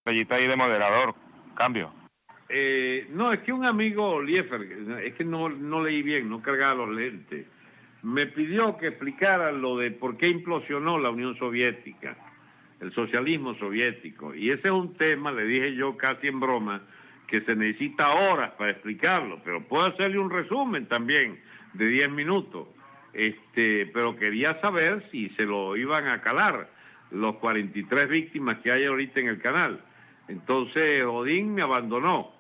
estrellita ahí de moderador, cambio. No, es que un amigo, Liefer, es que no leí bien, no cargaba los lentes, me pidió que explicara lo de por qué implosionó la Unión Soviética, el socialismo soviético. Y ese es un tema, le dije yo casi en broma, que se necesita horas para explicarlo, pero puedo hacerle un resumen también de 10 minutos. Pero quería saber si se lo iban a calar los 43 víctimas que hay ahorita en el canal. Entonces Odín me abandonó.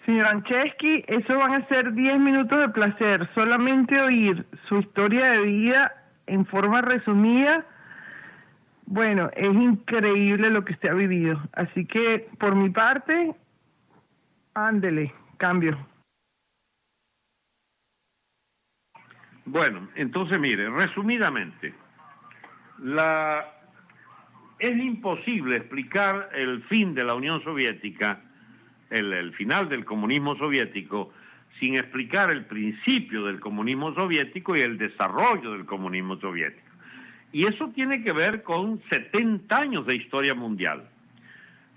Señor Anchesky, eso van a ser 10 minutos de placer. Solamente oír su historia de vida en forma resumida, bueno, es increíble lo que usted ha vivido. Así que, por mi parte, ándele, cambio. Bueno, entonces mire, resumidamente, es imposible explicar el fin de la Unión Soviética, el final del comunismo soviético, sin explicar el principio del comunismo soviético y el desarrollo del comunismo soviético. Y eso tiene que ver con 70 años de historia mundial.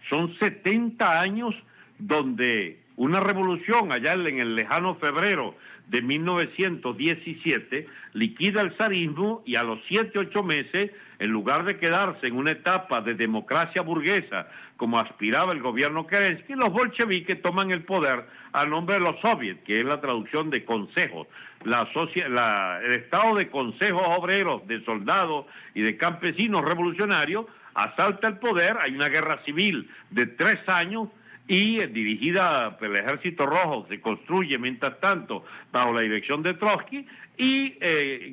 Son 70 años donde una revolución allá en el lejano febrero de 1917 liquida el zarismo y a los 7-8 meses, en lugar de quedarse en una etapa de democracia burguesa como aspiraba el gobierno Kerensky, los bolcheviques toman el poder a nombre de los soviets, que es la traducción de consejos. El estado de consejos obreros, de soldados y de campesinos revolucionarios asalta el poder, hay una guerra civil de 3 años, y dirigida por el Ejército Rojo, se construye mientras tanto bajo la dirección de Trotsky y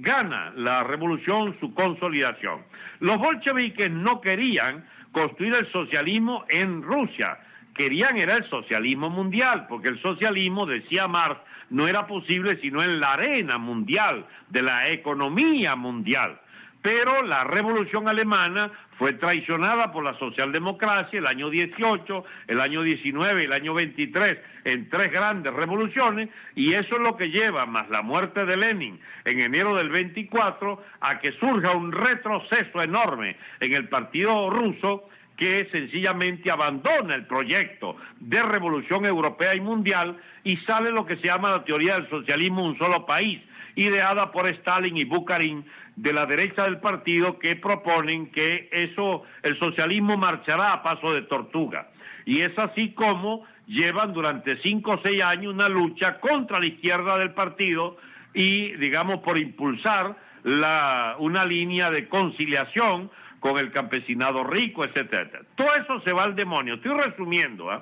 gana la revolución su consolidación. Los bolcheviques no querían construir el socialismo en Rusia, querían era el socialismo mundial, porque el socialismo, decía Marx, no era posible sino en la arena mundial, de la economía mundial. Pero la revolución alemana fue traicionada por la socialdemocracia el año 18, el año 19 y el año 23, en 3 grandes revoluciones, y eso es lo que lleva, más la muerte de Lenin en enero del 24, a que surja un retroceso enorme en el partido ruso, que sencillamente abandona el proyecto de revolución europea y mundial, y sale lo que se llama la teoría del socialismo un solo país, ideada por Stalin y Bukharin, de la derecha del partido, que proponen que el socialismo marchará a paso de tortuga. Y es así como llevan durante 5 o 6 años una lucha contra la izquierda del partido y, digamos, por impulsar una línea de conciliación con el campesinado rico, etcétera. Todo eso se va al demonio. Estoy resumiendo, ¿eh?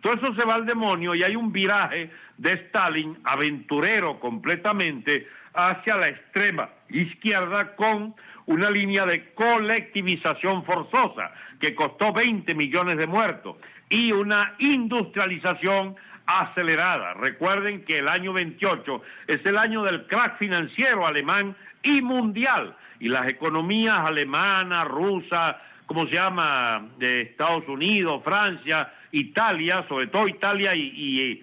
Todo eso se va al demonio y hay un viraje de Stalin, aventurero completamente, hacia la extrema izquierda con una línea de colectivización forzosa que costó 20 millones de muertos y una industrialización acelerada. Recuerden que el año 28 es el año del crack financiero alemán y mundial, y las economías alemana, rusa, ¿cómo se llama?, de Estados Unidos, Francia, Italia, sobre todo Italia y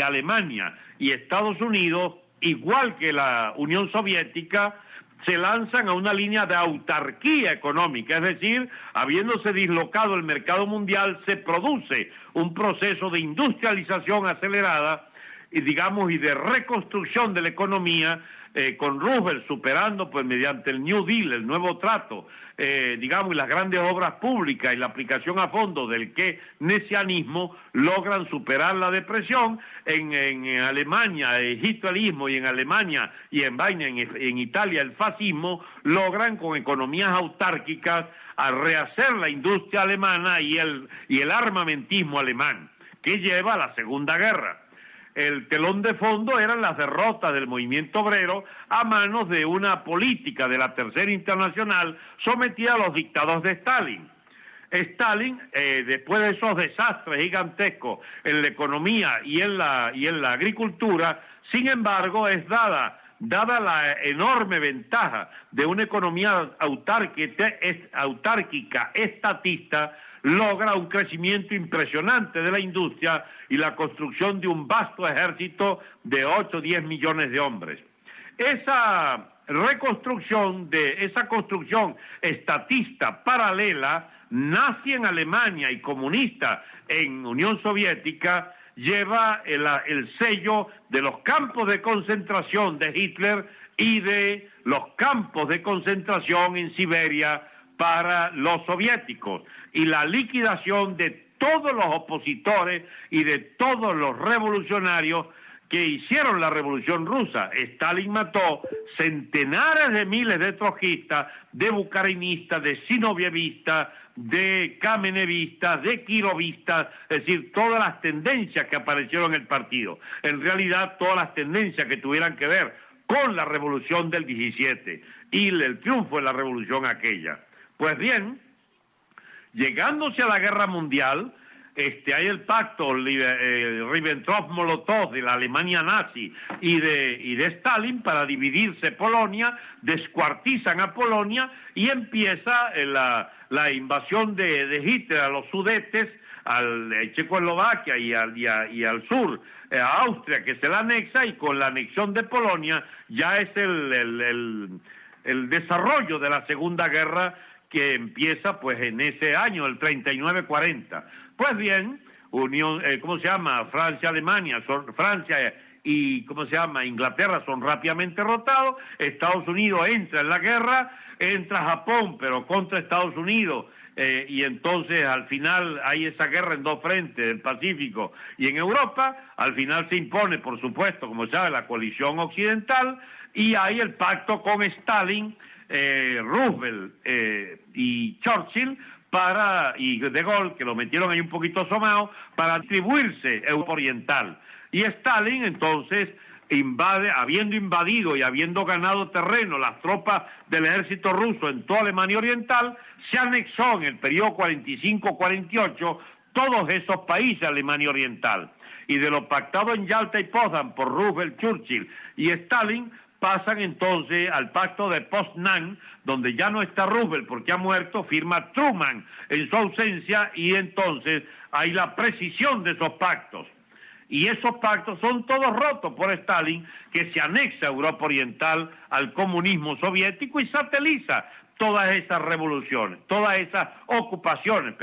Alemania y Estados Unidos, igual que la Unión Soviética, se lanzan a una línea de autarquía económica, es decir, habiéndose dislocado el mercado mundial, se produce un proceso de industrialización acelerada y, digamos, y de reconstrucción de la economía, con Roosevelt superando, pues mediante el New Deal, el nuevo trato, digamos, y las grandes obras públicas y la aplicación a fondo del keynesianismo, logran superar la depresión. En Alemania el hitlerismo, y en Alemania y en Italia el fascismo, logran con economías autárquicas a rehacer la industria alemana y el armamentismo alemán, que lleva a la Segunda Guerra. El telón de fondo eran las derrotas del movimiento obrero a manos de una política de la Tercera Internacional sometida a los dictados de Stalin. Stalin, después de esos desastres gigantescos en la economía y en la agricultura, sin embargo, es dada la enorme ventaja de una economía autárquica estatista, logra un crecimiento impresionante de la industria y la construcción de un vasto ejército de 8 o 10 millones de hombres. Esa reconstrucción de esa construcción estatista paralela, nazi en Alemania y comunista en Unión Soviética, lleva el sello de los campos de concentración de Hitler y de los campos de concentración en Siberia para los soviéticos, y la liquidación de todos los opositores y de todos los revolucionarios que hicieron la revolución rusa. Stalin mató centenares de miles de trotskistas, de bucarinistas, de zinovievistas, de kamenevistas, de kirovistas, es decir, todas las tendencias que aparecieron en el partido. En realidad, todas las tendencias que tuvieran que ver con la revolución del 17 y el triunfo de la revolución aquella. Pues bien, llegándose a la guerra mundial, hay el pacto Ribbentrop-Molotov de la Alemania nazi y de Stalin para dividirse Polonia, descuartizan a Polonia y empieza la invasión de Hitler a los Sudetes, al Checoslovaquia y al sur, a Austria, que se la anexa, y con la anexión de Polonia ya es el desarrollo de la Segunda Guerra, que empieza pues en ese año, el 39-40. Pues bien, Francia, Alemania, Francia y Inglaterra son rápidamente derrotados, Estados Unidos entra en la guerra, entra Japón, pero contra Estados Unidos, y entonces al final hay esa guerra en dos frentes, el Pacífico y en Europa. Al final se impone, por supuesto, como se sabe, la coalición occidental, y hay el pacto con Stalin, Roosevelt y Churchill y De Gaulle, que lo metieron ahí un poquito asomado, para distribuirse Europa Oriental. Y Stalin entonces habiendo invadido y habiendo ganado terreno las tropas del ejército ruso en toda Alemania Oriental, se anexó en el periodo 45-48 todos esos países de Alemania Oriental. Y de lo pactado en Yalta y Potsdam por Roosevelt, Churchill y Stalin, pasan entonces al pacto de Poznań, donde ya no está Roosevelt porque ha muerto, firma Truman en su ausencia, y entonces hay la precisión de esos pactos. Y esos pactos son todos rotos por Stalin, que se anexa a Europa Oriental al comunismo soviético y sateliza todas esas revoluciones, todas esas ocupaciones,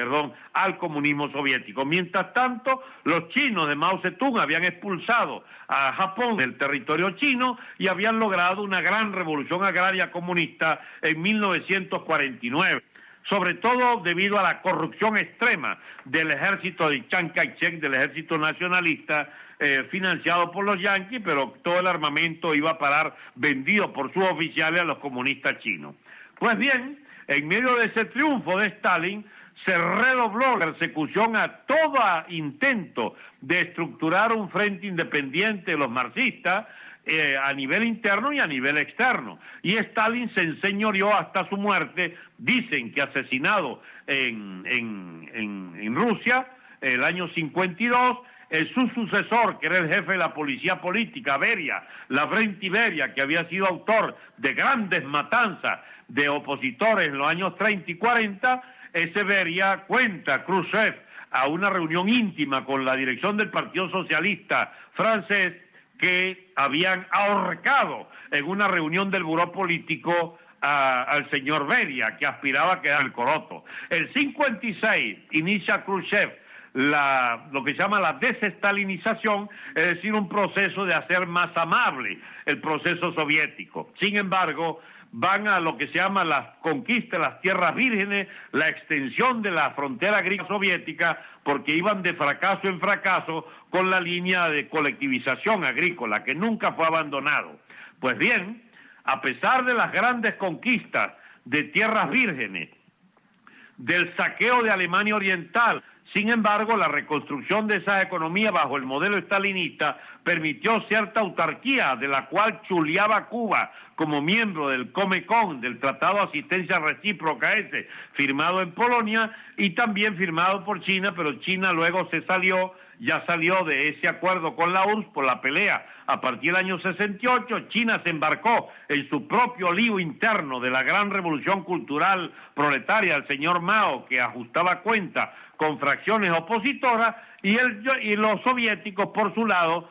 al comunismo soviético. Mientras tanto, los chinos de Mao Zedong habían expulsado a Japón del territorio chino y habían logrado una gran revolución agraria comunista en 1949. Sobre todo debido a la corrupción extrema del ejército de Chiang Kai-shek, del ejército nacionalista, financiado por los yanquis, pero todo el armamento iba a parar vendido por sus oficiales a los comunistas chinos. Pues bien, en medio de ese triunfo de Stalin, se redobló la persecución a todo intento de estructurar un frente independiente de los marxistas, a nivel interno y a nivel externo. Y Stalin se enseñoreó hasta su muerte, dicen que asesinado en Rusia, el año 52, su sucesor, que era el jefe de la policía política, Beria, Lavrenti Beria, que había sido autor de grandes matanzas de opositores en los años 30 y 40, ese Beria cuenta Khrushchev a una reunión íntima con la dirección del Partido Socialista francés, que habían ahorcado en una reunión del buró político al señor Beria, que aspiraba a quedar el coroto. El 56 inicia Khrushchev lo que se llama la desestalinización, es decir, un proceso de hacer más amable el proceso soviético. Sin embargo, van a lo que se llama la conquista de las tierras vírgenes, la extensión de la frontera agrícola soviética, porque iban de fracaso en fracaso con la línea de colectivización agrícola, que nunca fue abandonado. Pues bien, a pesar de las grandes conquistas de tierras vírgenes, del saqueo de Alemania Oriental, sin embargo, la reconstrucción de esa economía bajo el modelo estalinista permitió cierta autarquía, de la cual chuleaba Cuba como miembro del Comecon, del Tratado de Asistencia Recíproca firmado en Polonia y también firmado por China, pero China luego ya salió de ese acuerdo con la URSS por la pelea. A partir del año 68, China se embarcó en su propio lío interno de la gran revolución cultural proletaria del señor Mao, que ajustaba cuenta con fracciones opositoras, y los soviéticos, por su lado,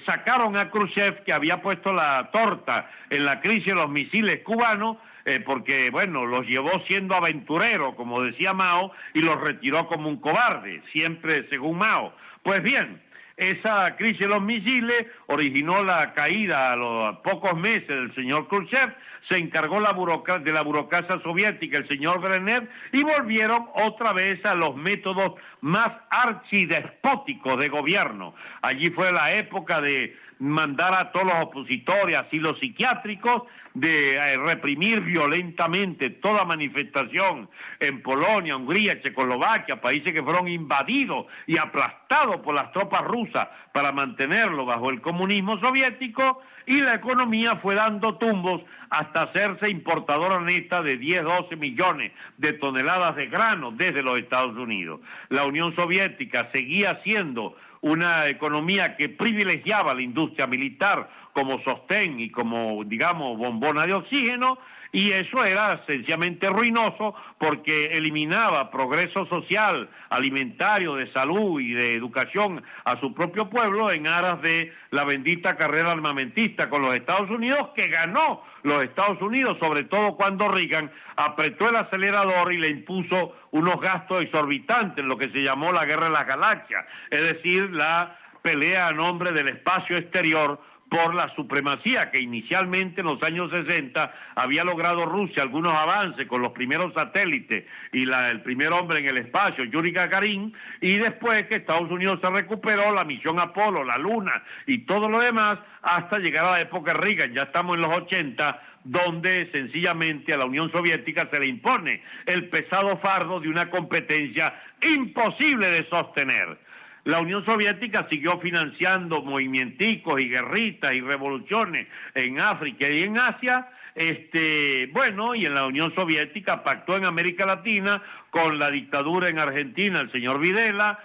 sacaron a Khrushchev, que había puesto la torta en la crisis de los misiles cubanos, porque, bueno, los llevó siendo aventurero, como decía Mao, y los retiró como un cobarde, siempre según Mao. Pues bien, esa crisis de los misiles originó la caída a los pocos meses del señor Khrushchev, se encargó de la burocracia soviética el señor Brezhnev y volvieron otra vez a los métodos más archidespóticos de gobierno. Allí fue la época de mandar a todos los opositores a asilos psiquiátricos, de reprimir violentamente toda manifestación en Polonia, Hungría, Checoslovaquia, países que fueron invadidos y aplastados por las tropas rusas para mantenerlo bajo el comunismo soviético, y la economía fue dando tumbos hasta hacerse importadora neta de 10-12 millones de toneladas de grano desde los Estados Unidos. La Unión Soviética seguía siendo una economía que privilegiaba la industria militar como sostén y como, digamos, bombona de oxígeno, y eso era sencillamente ruinoso porque eliminaba progreso social, alimentario, de salud y de educación a su propio pueblo en aras de la bendita carrera armamentista con los Estados Unidos, que ganó los Estados Unidos, sobre todo cuando Reagan apretó el acelerador y le impuso unos gastos exorbitantes en lo que se llamó la Guerra de las Galaxias, es decir, la pelea a nombre del espacio exterior por la supremacía que inicialmente en los años 60 había logrado Rusia algunos avances con los primeros satélites y el primer hombre en el espacio, Yuri Gagarin, y después que Estados Unidos se recuperó la misión Apolo, la Luna y todo lo demás, hasta llegar a la época de Reagan. Ya estamos en los 80, donde sencillamente a la Unión Soviética se le impone el pesado fardo de una competencia imposible de sostener. La Unión Soviética siguió financiando movimienticos y guerritas y revoluciones en África y en Asia, y en la Unión Soviética pactó en América Latina con la dictadura en Argentina, el señor Videla,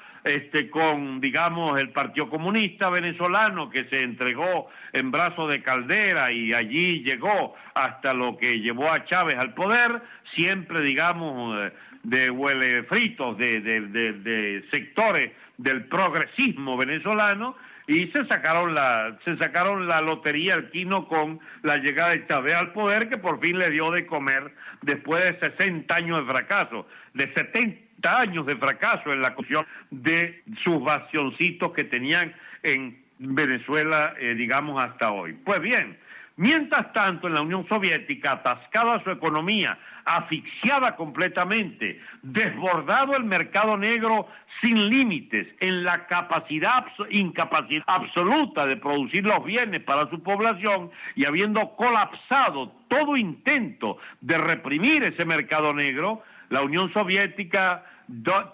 con, digamos, el Partido Comunista Venezolano, que se entregó en brazos de Caldera y allí llegó hasta lo que llevó a Chávez al poder, siempre, digamos, de huele fritos de sectores del progresismo venezolano, y se sacaron la lotería, el quino, con la llegada de Chávez al poder, que por fin le dio de comer después de 60 años de fracaso, de 70 años de fracaso en la cuestión de sus bastioncitos que tenían en Venezuela, digamos, hasta hoy. Pues bien, mientras tanto, en la Unión Soviética, atascada su economía, asfixiada completamente, desbordado el mercado negro sin límites, en la incapacidad absoluta de producir los bienes para su población, y habiendo colapsado todo intento de reprimir ese mercado negro, la Unión Soviética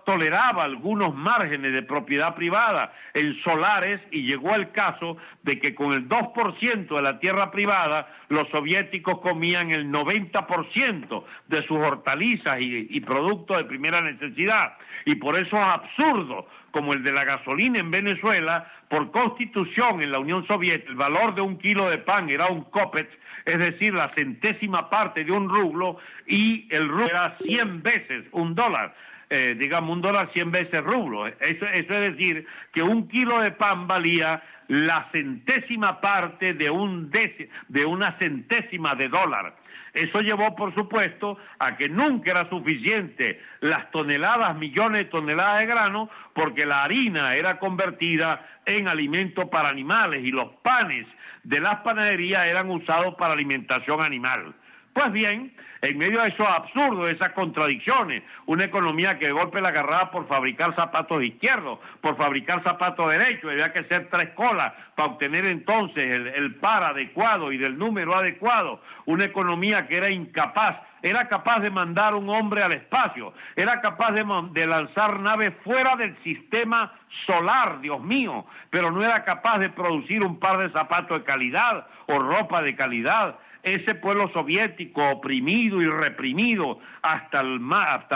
toleraba algunos márgenes de propiedad privada en solares, y llegó el caso de que con el 2% de la tierra privada los soviéticos comían el 90% de sus hortalizas y productos de primera necesidad. Y por esos absurdos como el de la gasolina en Venezuela, por constitución en la Unión Soviética el valor de un kilo de pan era un kopech, es decir, la centésima parte de un rublo, y el rublo era 100 veces un dólar. Digamos, un dólar 100 veces rublo. Eso es decir, que un kilo de pan valía la centésima parte de una centésima de dólar. Eso llevó, por supuesto, a que nunca era suficiente las toneladas, millones de toneladas de grano, porque la harina era convertida en alimento para animales y los panes de las panaderías eran usados para alimentación animal. Pues bien, en medio de esos absurdos, de esas contradicciones, una economía que de golpe la agarraba por fabricar zapatos izquierdos, por fabricar zapatos derechos, había que hacer 3 colas para obtener entonces el par adecuado y del número adecuado, una economía que era capaz de mandar un hombre al espacio, era capaz de lanzar naves fuera del sistema solar, Dios mío, pero no era capaz de producir un par de zapatos de calidad o ropa de calidad. Ese pueblo soviético, oprimido y reprimido hasta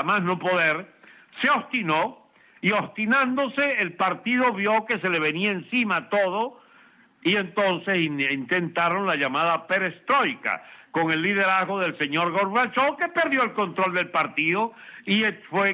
más no poder, se obstinó, y obstinándose el partido vio que se le venía encima todo, y entonces intentaron la llamada perestroika, con el liderazgo del señor Gorbachov, que perdió el control del partido y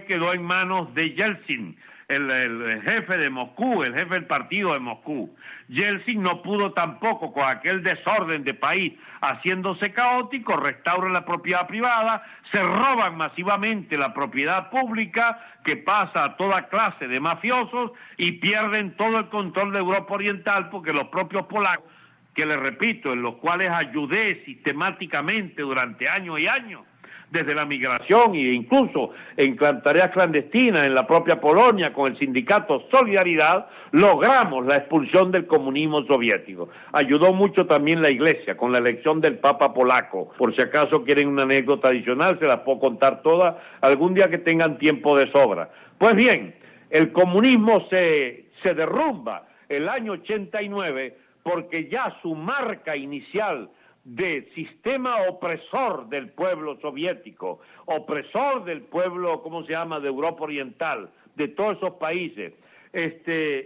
quedó en manos de Yeltsin, el jefe de Moscú, el jefe del partido de Moscú. Yeltsin no pudo tampoco con aquel desorden de país haciéndose caótico, restauran la propiedad privada, se roban masivamente la propiedad pública que pasa a toda clase de mafiosos y pierden todo el control de Europa Oriental porque los propios polacos, que les repito, en los cuales ayudé sistemáticamente durante años y años, desde la migración e incluso en tareas clandestinas en la propia Polonia con el sindicato Solidaridad, logramos la expulsión del comunismo soviético. Ayudó mucho también la Iglesia con la elección del Papa polaco. Por si acaso quieren una anécdota adicional, se las puedo contar todas algún día que tengan tiempo de sobra. Pues bien, el comunismo se derrumba el año 89 porque ya su marca inicial de sistema opresor del pueblo soviético, opresor del pueblo, ¿cómo se llama?, de Europa Oriental, de todos esos países,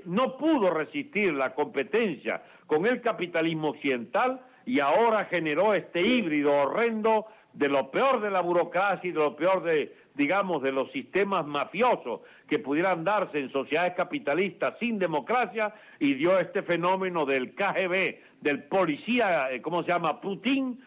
no pudo resistir la competencia con el capitalismo occidental y ahora generó este híbrido horrendo de lo peor de la burocracia y de lo peor de, digamos, de los sistemas mafiosos que pudieran darse en sociedades capitalistas sin democracia, y dio este fenómeno del KGB, del policía, ¿cómo se llama?, Putin,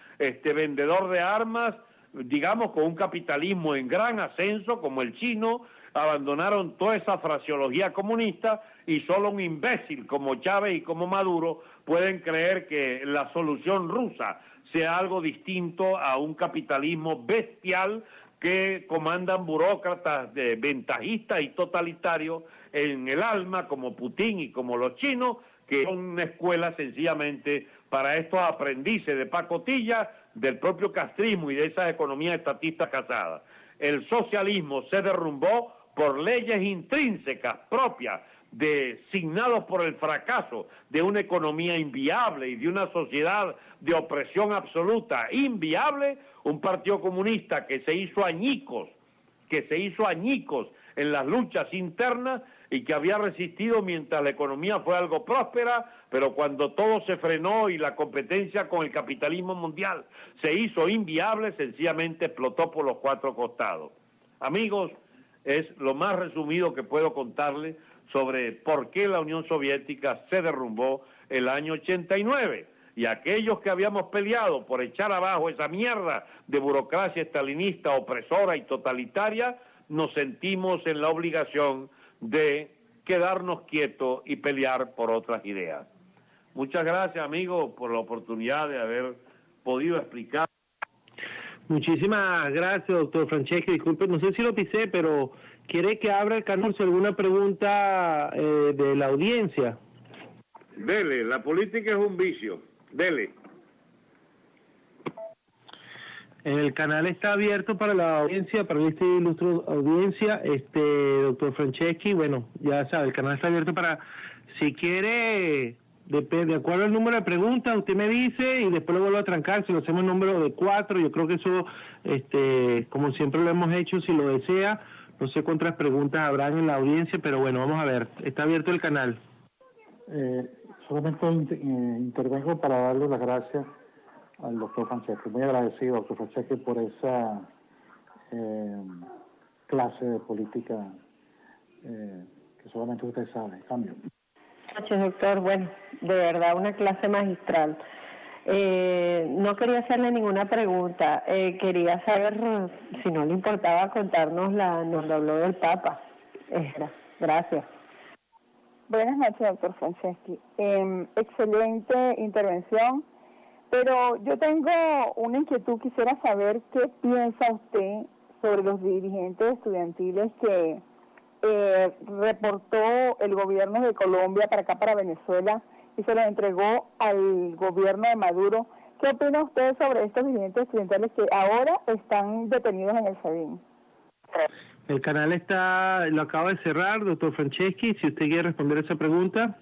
vendedor de armas, digamos, con un capitalismo en gran ascenso como el chino. Abandonaron toda esa fraseología comunista y solo un imbécil como Chávez y como Maduro pueden creer que la solución rusa sea algo distinto a un capitalismo bestial que comandan burócratas ventajistas y totalitarios en el alma, como Putin y como los chinos, que son una escuela sencillamente para estos aprendices de pacotilla del propio castrismo y de esas economías estatistas casadas. El socialismo se derrumbó por leyes intrínsecas propias designados por el fracaso de una economía inviable y de una sociedad de opresión absoluta inviable, un partido comunista que se hizo añicos en las luchas internas y que había resistido mientras la economía fue algo próspera, pero cuando todo se frenó y la competencia con el capitalismo mundial se hizo inviable, sencillamente explotó por los cuatro costados. Amigos, es lo más resumido que puedo contarles sobre por qué la Unión Soviética se derrumbó el año 89. Y aquellos que habíamos peleado por echar abajo esa mierda de burocracia estalinista, opresora y totalitaria, nos sentimos en la obligación de quedarnos quietos y pelear por otras ideas. Muchas gracias, amigos, por la oportunidad de haber podido explicar. Muchísimas gracias, doctor Franceschi. Disculpe, no sé si lo pisé, pero ¿quiere que abra el canal si alguna pregunta de la audiencia? Dele, la política es un vicio. Dele. El canal está abierto para la audiencia, para esta ilustre audiencia, doctor Franceschi. Bueno, ya sabe, el canal está abierto para, si quiere, de acuerdo al número de preguntas, usted me dice y después lo vuelvo a trancar. Si lo hacemos el número de 4, yo creo que eso, como siempre lo hemos hecho, si lo desea, no sé cuántas preguntas habrán en la audiencia, pero bueno, vamos a ver, está abierto el canal. Solamente intervengo para darle las gracias al doctor Franceschi. Muy agradecido, doctor Franceschi, por esa clase de política que solamente usted sabe. Cambio. Gracias, doctor. Bueno, de verdad, una clase magistral. No quería hacerle ninguna pregunta. Quería saber si no le importaba contarnos nos habló del Papa. Gracias. Buenas noches, doctor Franceschi. Excelente intervención, pero yo tengo una inquietud. Quisiera saber qué piensa usted sobre los dirigentes estudiantiles que reportó el gobierno de Colombia para acá, para Venezuela, y se los entregó al gobierno de Maduro. ¿Qué opina usted sobre estos dirigentes estudiantiles que ahora están detenidos en el SEBIN? El canal lo acaba de cerrar, doctor Franceschi, si usted quiere responder esa pregunta.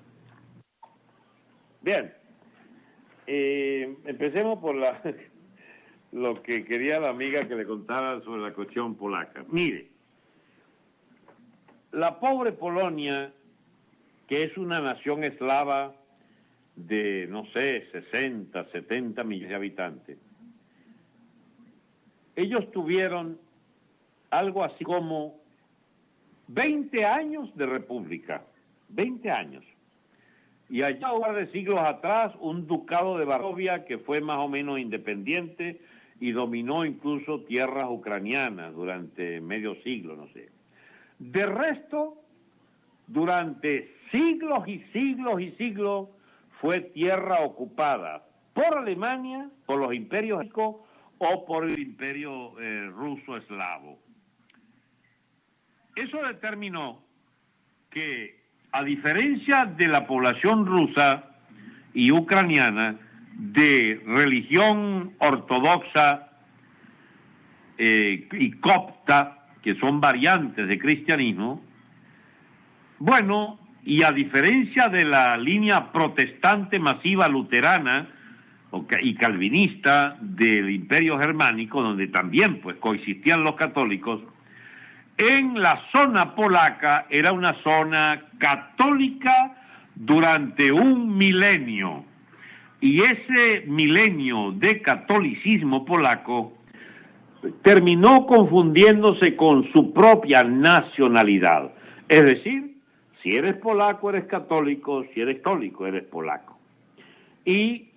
Bien, empecemos por lo que quería la amiga que le contara sobre la cuestión polaca. Mire, la pobre Polonia, que es una nación eslava de, no sé, 60, 70 millones de habitantes, ellos tuvieron algo así como 20 años de república, 20 años. Y allá, un par de siglos atrás, un ducado de Varsovia que fue más o menos independiente y dominó incluso tierras ucranianas durante medio siglo, no sé. De resto, durante siglos y siglos y siglos, fue tierra ocupada por Alemania, por los imperios ricos o por el imperio ruso-eslavo. Eso determinó que, a diferencia de la población rusa y ucraniana, de religión ortodoxa y copta, que son variantes de cristianismo, bueno, y a diferencia de la línea protestante masiva luterana y calvinista del Imperio Germánico, donde también pues coexistían los católicos, en la zona polaca era una zona católica durante un milenio. Y ese milenio de catolicismo polaco terminó confundiéndose con su propia nacionalidad. Es decir, si eres polaco eres católico, si eres católico eres polaco. Y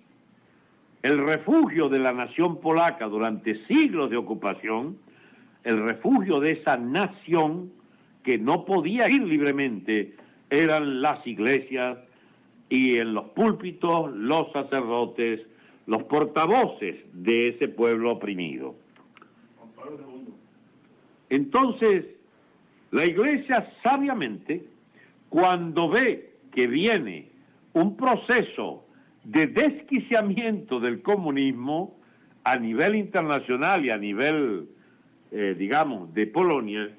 el refugio de la nación polaca durante siglos de ocupación, el refugio de esa nación que no podía ir libremente, eran las iglesias y en los púlpitos los sacerdotes, los portavoces de ese pueblo oprimido. Entonces, la iglesia sabiamente, cuando ve que viene un proceso de desquiciamiento del comunismo a nivel internacional y a nivel, digamos, de Polonia,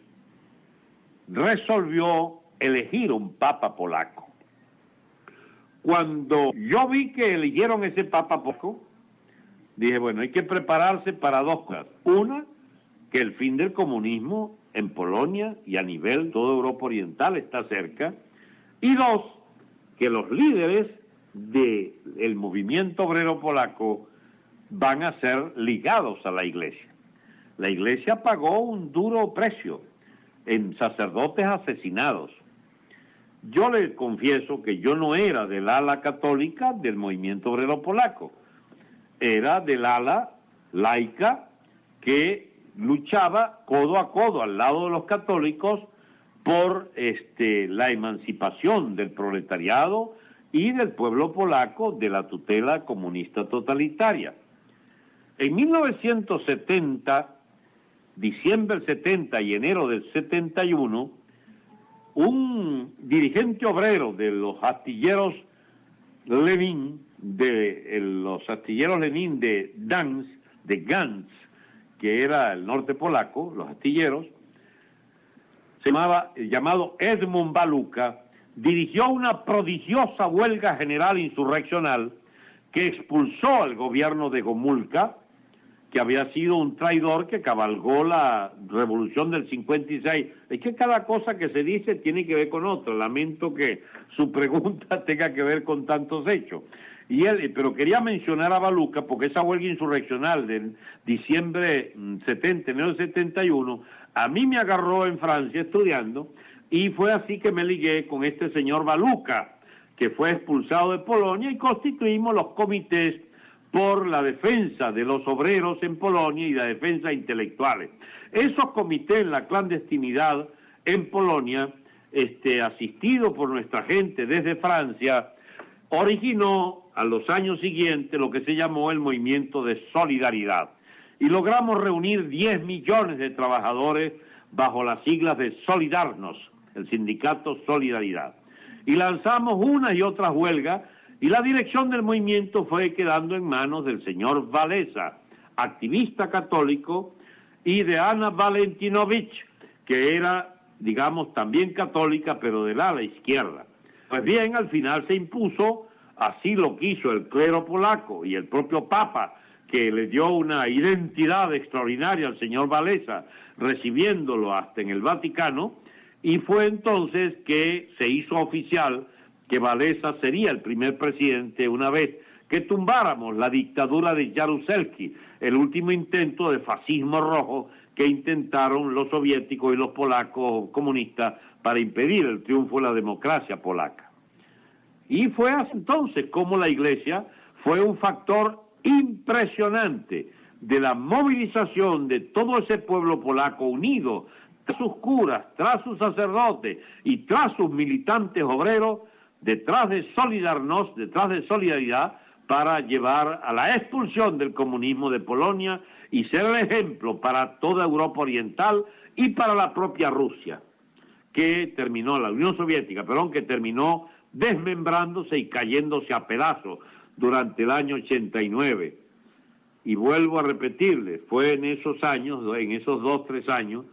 resolvió elegir un papa polaco. Cuando yo vi que eligieron ese papa polaco, dije, bueno, hay que prepararse para dos cosas. Una, que el fin del comunismo en Polonia y a nivel toda Europa Oriental está cerca. Y dos, que los líderes del movimiento obrero polaco van a ser ligados a la iglesia. La iglesia pagó un duro precio en sacerdotes asesinados. Yo le confieso que yo no era del ala católica del movimiento obrero polaco, era del ala laica que luchaba codo a codo al lado de los católicos por la emancipación del proletariado y del pueblo polaco de la tutela comunista totalitaria. En 1970, diciembre del 70 y enero del 71, un dirigente obrero de los astilleros Lenin, de Gdansk, que era el norte polaco, los astilleros, llamado Edmund Baluka, dirigió una prodigiosa huelga general insurreccional que expulsó al gobierno de Gomulka, que había sido un traidor que cabalgó la revolución del 56. Es que cada cosa que se dice tiene que ver con otra. Lamento que su pregunta tenga que ver con tantos hechos. Pero quería mencionar a Baluka porque esa huelga insurreccional de diciembre 70, enero 71, a mí me agarró en Francia estudiando y fue así que me ligué con este señor Baluka, que fue expulsado de Polonia, y constituimos los comités por la defensa de los obreros en Polonia y la defensa intelectuales. Esos comités en la clandestinidad en Polonia, asistido por nuestra gente desde Francia, originó a los años siguientes lo que se llamó el movimiento de solidaridad. Y logramos reunir 10 millones de trabajadores bajo las siglas de Solidarnos, el sindicato Solidaridad. Y lanzamos unas y otras huelgas, y la dirección del movimiento fue quedando en manos del señor Walesa, activista católico, y de Ana Valentinovich, que era, digamos, también católica, pero del ala izquierda. Pues bien, al final se impuso, así lo quiso el clero polaco y el propio Papa, que le dio una identidad extraordinaria al señor Walesa, recibiéndolo hasta en el Vaticano, y fue entonces que se hizo oficial que Walesa sería el primer presidente una vez que tumbáramos la dictadura de Jaruzelski, el último intento de fascismo rojo que intentaron los soviéticos y los polacos comunistas para impedir el triunfo de la democracia polaca. Y fue entonces como la Iglesia fue un factor impresionante de la movilización de todo ese pueblo polaco unido tras sus curas, tras sus sacerdotes y tras sus militantes obreros, detrás de Solidarność, detrás de Solidaridad, para llevar a la expulsión del comunismo de Polonia y ser el ejemplo para toda Europa Oriental y para la propia Rusia, que terminó, la Unión Soviética, perdón, que terminó desmembrándose y cayéndose a pedazos durante el año 89. Y vuelvo a repetirle, fue en esos años, en esos 2-3 años,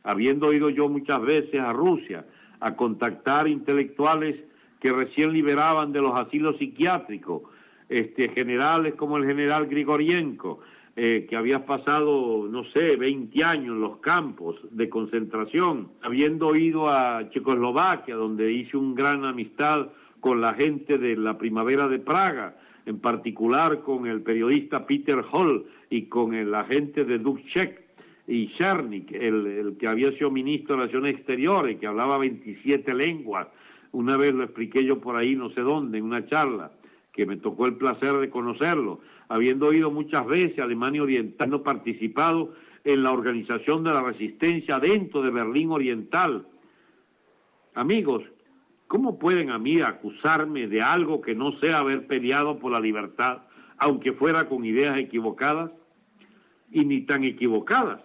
habiendo ido yo muchas veces a Rusia a contactar intelectuales que recién liberaban de los asilos psiquiátricos, generales como el general Grigorienko, que había pasado, no sé, 20 años en los campos de concentración, habiendo ido a Checoslovaquia, donde hice una gran amistad con la gente de la Primavera de Praga, en particular con el periodista Peter Hall y con el agente de Dubček y Chernik, el que había sido ministro de Relaciones Exteriores, que hablaba 27 lenguas. Una vez lo expliqué yo por ahí, no sé dónde, en una charla, que me tocó el placer de conocerlo, habiendo ido muchas veces a Alemania Oriental, no participado en la organización de la resistencia dentro de Berlín Oriental. Amigos, ¿cómo pueden a mí acusarme de algo que no sea haber peleado por la libertad, aunque fuera con ideas equivocadas? Y ni tan equivocadas,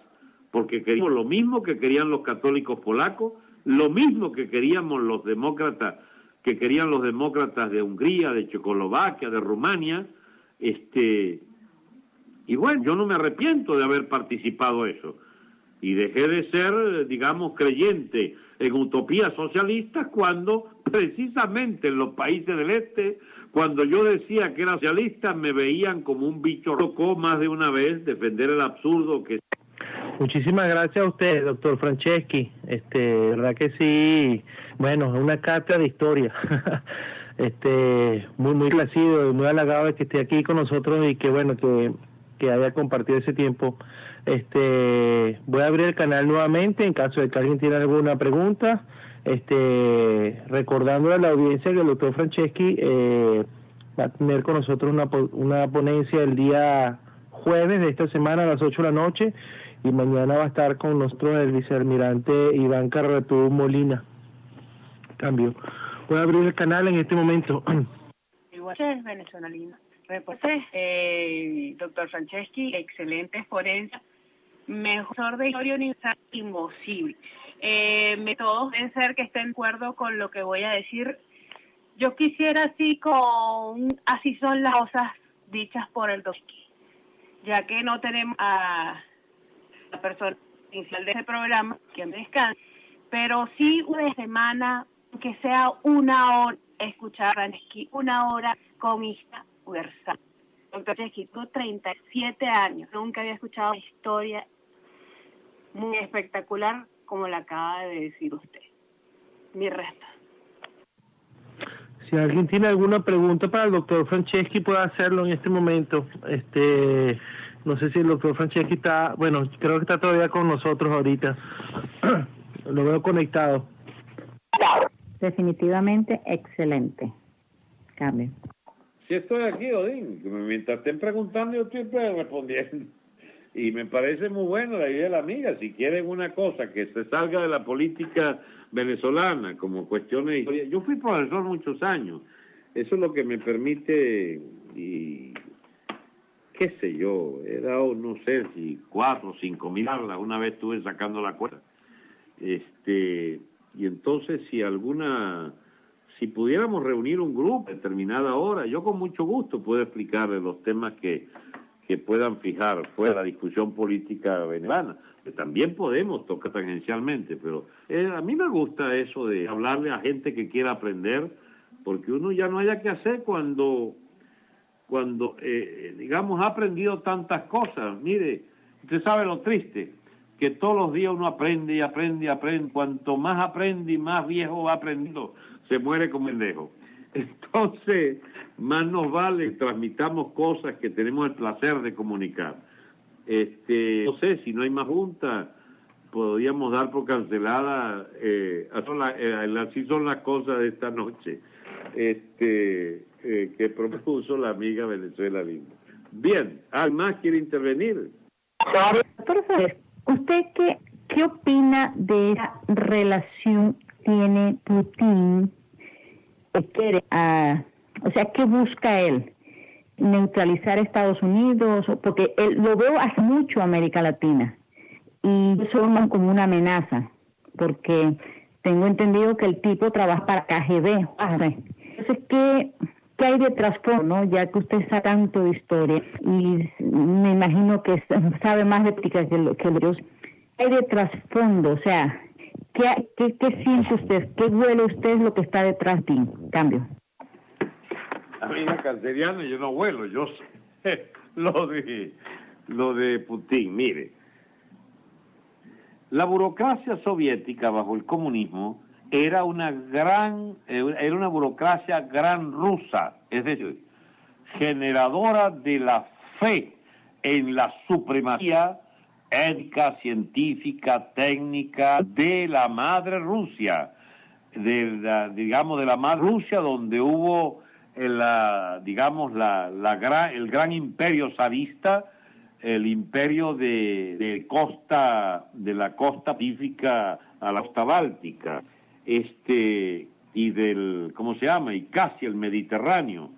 porque queríamos lo mismo que querían los católicos polacos, lo mismo que queríamos los demócratas, que querían los demócratas de Hungría, de Checoslovaquia, de Rumania, y bueno, yo no me arrepiento de haber participado en eso, y dejé de ser, digamos, creyente en utopías socialistas cuando precisamente en los países del este, cuando yo decía que era socialista, me veían como un bicho. Tocó más de una vez defender el absurdo que... Muchísimas gracias a usted, doctor Franceschi. Verdad que sí, bueno, es una carta de historia. Muy placido y muy halagado de que esté aquí con nosotros y que bueno, que haya compartido ese tiempo. Voy a abrir el canal nuevamente en caso de que alguien tiene alguna pregunta. Recordándole a la audiencia que el doctor Franceschi va a tener con nosotros una ponencia el día jueves de esta semana a las 8 de la noche, y mañana va a estar con nosotros el vicealmirante Iván Carratú Molina. Cambio. Voy a abrir el canal en este momento. Igual es venezolano. Doctor Franceschi, excelente exponencia, mejor de historia universal imposible. Todos deben ser que estén de acuerdo con lo que voy a decir. Yo quisiera así son las cosas dichas por el doctor, ya que no tenemos a la persona inicial de este programa, que me descanse, pero sí una semana, que sea una hora, escuchar a Franceschi, una hora con esta universal. Doctor Franceschi, tengo 37 años, nunca había escuchado una historia muy espectacular como la acaba de decir usted. Mi respeto. Si alguien tiene alguna pregunta para el doctor Franceschi, puede hacerlo en este momento. No sé si el doctor Franceschi está, bueno, creo que está todavía con nosotros ahorita. Lo veo conectado. Definitivamente excelente. Cambio. Sí estoy aquí, Odín. Mientras estén preguntando, yo estoy respondiendo. Y me parece muy buena la idea de la amiga. Si quieren una cosa que se salga de la política venezolana, como cuestiones de historia. Yo fui profesor muchos años. Eso es lo que me permite, y qué sé yo, era, no sé, si 4 o 5 mil charlas. Una vez estuve sacando la cuenta. Y entonces si pudiéramos reunir un grupo a determinada hora, yo con mucho gusto puedo explicarles los temas que puedan fijar fuera de la discusión política venezolana, que también podemos tocar tangencialmente, pero a mí me gusta eso de hablarle a gente que quiera aprender, porque uno ya no haya que hacer cuando digamos, ha aprendido tantas cosas. Mire, usted sabe lo triste, que todos los días uno aprende y aprende y aprende. Cuanto más aprende y más viejo va aprendiendo, se muere como pendejo. Entonces, más nos vale que transmitamos cosas que tenemos el placer de comunicar. No sé, si no hay más junta, podríamos dar por cancelada, así son las cosas de esta noche, que propuso la amiga Venezuela Linda. Bien, ¿alguien más quiere intervenir? Profesor, ¿usted qué opina de esa relación que tiene Putin? O sea, ¿qué busca él? ¿Neutralizar a Estados Unidos? Porque él lo veo hace mucho América Latina y eso es como una amenaza, porque tengo entendido que el tipo trabaja para KGB. Entonces, ¿qué hay de trasfondo, no? Ya que usted sabe tanto de historia y me imagino que sabe más de ética que los ¿qué hay de trasfondo? O sea, ¿qué siente usted? ¿Qué huele usted lo que está detrás de ti? Cambio. Amiga canceriana, yo no huelo, yo sé lo de Putin. Mire, la burocracia soviética bajo el comunismo era una burocracia gran rusa, es decir, generadora de la fe en la supremacía ética, científica, técnica de la madre Rusia, de la madre Rusia, donde hubo el gran imperio zarista, el imperio de la costa pacífica a la costa báltica, y del, ¿cómo se llama? Y casi el Mediterráneo,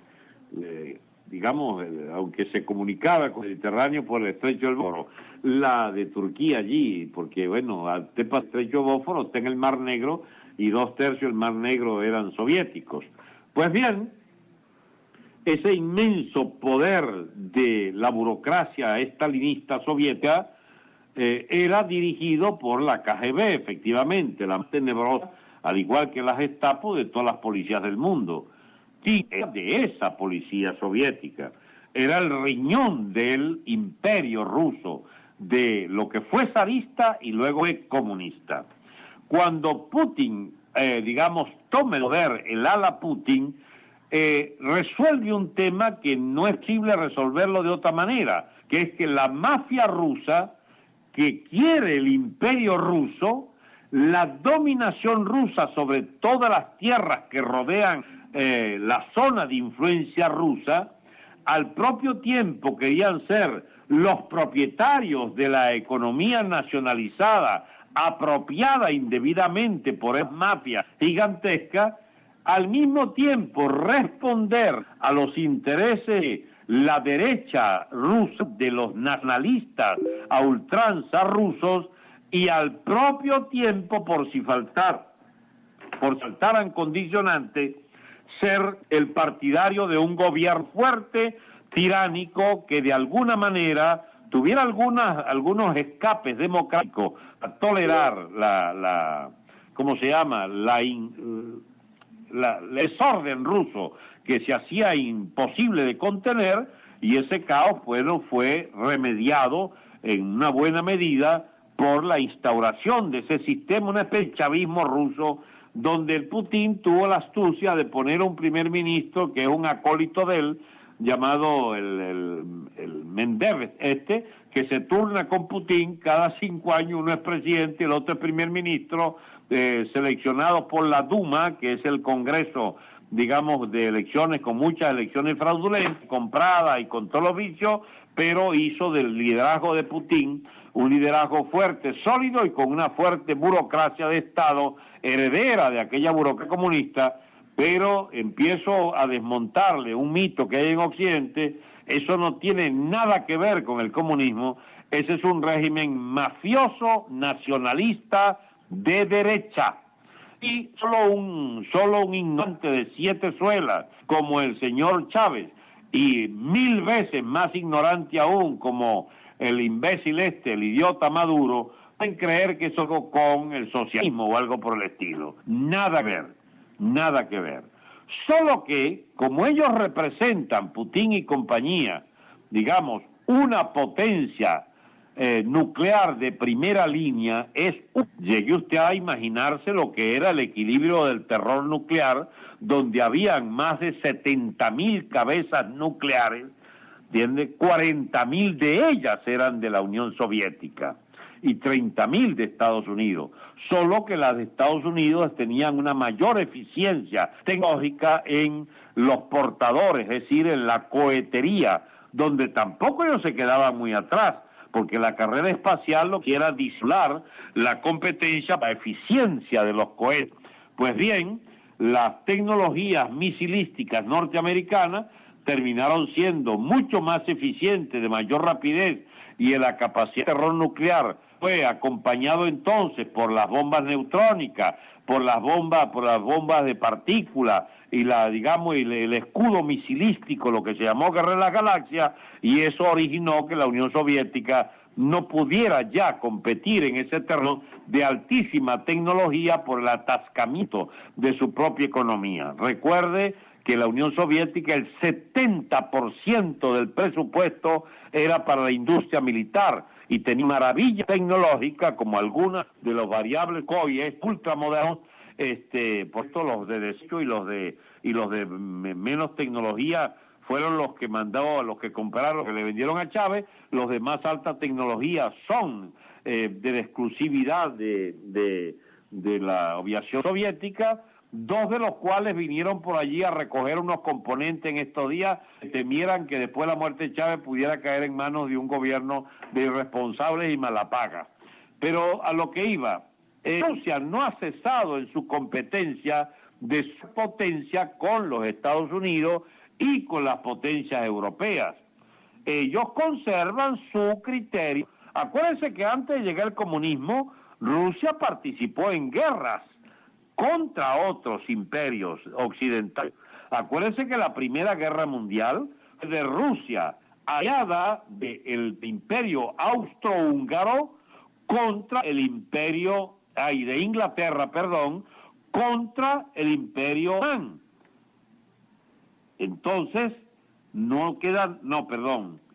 aunque se comunicaba con el Mediterráneo por el estrecho del Bósforo, la de Turquía allí, porque bueno, al estrecho Bósforo está en el Mar Negro y 2/3 del Mar Negro eran soviéticos. Pues bien, ese inmenso poder de la burocracia estalinista soviética era dirigido por la KGB, efectivamente, la más tenebrosa, al igual que la Gestapo, de todas las policías del mundo. Y de esa policía soviética era el riñón del imperio ruso, de lo que fue zarista y luego fue comunista. Cuando Putin, tome el poder, el ala Putin, resuelve un tema que no es posible resolverlo de otra manera, que es que la mafia rusa, que quiere el imperio ruso, la dominación rusa sobre todas las tierras que rodean la zona de influencia rusa, al propio tiempo querían ser los propietarios de la economía nacionalizada, apropiada indebidamente por esa mafia gigantesca, al mismo tiempo responder a los intereses de la derecha rusa, de los nacionalistas a ultranza rusos, y al propio tiempo, por saltaran condicionantes, ser el partidario de un gobierno fuerte, tiránico, que de alguna manera tuviera algunos escapes democráticos a tolerar el desorden ruso que se hacía imposible de contener, y ese caos fue remediado en una buena medida por la instauración de ese sistema, una especie de chavismo ruso, donde el Putin tuvo la astucia de poner un primer ministro que es un acólito de él, llamado el Medvedev, que se turna con Putin cada 5 años. Uno es presidente, el otro es primer ministro, seleccionado por la Duma, que es el Congreso, de elecciones, con muchas elecciones fraudulentas, compradas y con todos los vicios, pero hizo del liderazgo de Putin un liderazgo fuerte, sólido y con una fuerte burocracia de Estado, heredera de aquella burocracia comunista. Pero empiezo a desmontarle un mito que hay en Occidente. Eso no tiene nada que ver con el comunismo. Ese es un régimen mafioso, nacionalista, de derecha. Y solo un ignorante de 7 suelas, como el señor Chávez, y 1000 veces más ignorante aún, como el imbécil el idiota Maduro, pueden creer que es algo con el socialismo o algo por el estilo. Nada que ver. Solo que, como ellos representan, Putin y compañía, una potencia nuclear de primera línea, llegue usted a imaginarse lo que era el equilibrio del terror nuclear, donde habían más de 70,000 cabezas nucleares, ¿entiende? 40.000 de ellas eran de la Unión Soviética y 30.000 de Estados Unidos, solo que las de Estados Unidos tenían una mayor eficiencia tecnológica en los portadores, es decir, en la cohetería, donde tampoco ellos se quedaban muy atrás, porque la carrera espacial lo que era disimular la competencia, la eficiencia de los cohetes. Pues bien, las tecnologías misilísticas norteamericanas terminaron siendo mucho más eficientes, de mayor rapidez, y en la capacidad de terror nuclear fue acompañado entonces por las bombas neutrónicas, por las bombas de partículas y el escudo misilístico, lo que se llamó Guerra de las Galaxias, y eso originó que la Unión Soviética no pudiera ya competir en ese terreno de altísima tecnología por el atascamiento de su propia economía. Recuerde que la Unión Soviética, el 70% del presupuesto era para la industria militar y tenía maravilla tecnológica como algunas de los variables COIES ultramodernos, por esto los de desecho y los de menos tecnología fueron los que los que compraron, los que le vendieron a Chávez. Los de más alta tecnología son de la exclusividad de la aviación soviética, dos de los cuales vinieron por allí a recoger unos componentes en estos días, temieran que después de la muerte de Chávez pudiera caer en manos de un gobierno de irresponsables y malapagas. Pero a lo que iba, Rusia no ha cesado en su competencia de su potencia con los Estados Unidos y con las potencias europeas. Ellos conservan su criterio. Acuérdense que antes de llegar al comunismo, Rusia participó en guerras contra otros imperios occidentales. Acuérdense que la Primera Guerra Mundial de Rusia, aliada del imperio austrohúngaro contra el imperio, de Inglaterra, contra el imperio alemán. Entonces,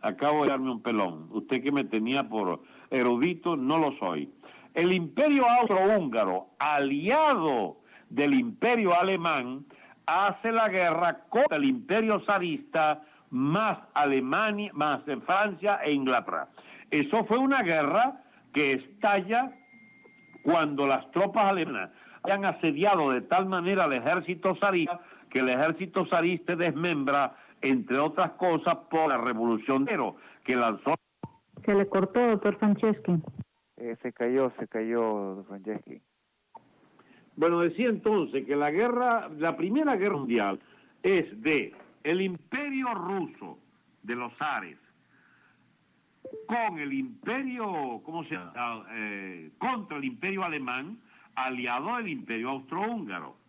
acabo de darme un pelón. Usted que me tenía por erudito, no lo soy. El imperio austrohúngaro, aliado del imperio alemán, hace la guerra contra el imperio zarista, más Alemania, más Francia e Inglaterra. Eso fue una guerra que estalla cuando las tropas alemanas hayan asediado de tal manera al ejército zarista que el ejército zarista desmembra, entre otras cosas, por la revolución que lanzó. Se le cortó, doctor Franceschi. Se cayó, doctor Franceschi. Bueno, decía entonces que la Primera Guerra Mundial es de el imperio ruso de los zares con el imperio, contra el imperio alemán, aliado del imperio austrohúngaro.